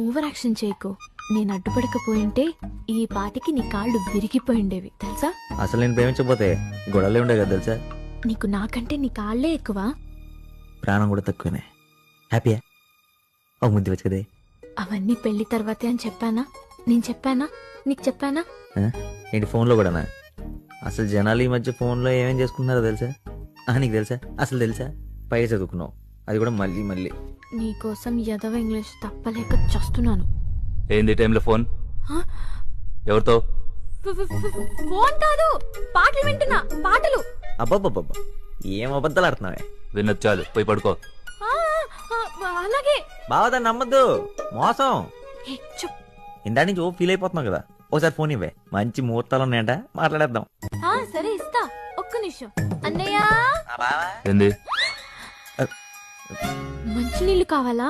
Over action చేయకు. నేను అడ్డుపడకపోయింటే ఈ పాటికి నీ కాళ్ళు విరిగిపోయిండేవి తెలుసా. అసలు నేను ప్రేమించకపోతే గొడవలే ఉండే కదా తెలుసా. నీకు నాకంటే నీ కాళ్లే ఎక్కువ. ప్రాణం కూడా తక్కువనే. హ్యాపీయా? ఒక ముద్దు వచ్చు కదే. అవన్నీ పెళ్లి తర్వాతే అని చెప్పానా? నేను చెప్పానా? నీకు చెప్పానా? ఏంటి ఫోన్లో కూడానా? అసలు జనాలు ఈ మధ్య ఫోన్లో ఏమేం చేసుకుంటున్నారో తెలుసా? నీకు తెలుసా? అసలు తెలుసా? పైగా చదువుకున్నావు, అది కూడా మళ్ళీ మళ్ళీ. నీకోసం ఎదవ ఇంగ్లీష్ తప్పలేక చస్తున్నాను. ఏంది టైంలో ఫోన్? ఎవరితో? ఫోన్ కాదు, పాటలు వింటున్నా. పాటలు. అబ్బబ్బబ్బబ్బా, ఏం అబద్ధాలు ఆడుతున్నావే. వినొచ్చాలు, పోయి పడుకో. అలాగే. బావ దాన్ని నమ్మద్దు, మోసం. చెప్. ఇందా నుంచి ఓ ఫీల్ అయిపోతున్నావు కదా, ఒకసారి ఫోన్ ఇవ్వే. మంచి ముహూర్తాలు ఉన్నాయంట, మాట్లాడేద్దాం. సరే ఇస్తా, ఒక్క నిమిషం. అన్నయ్య, ఏంది? మంచినీళ్ళు కావాలా?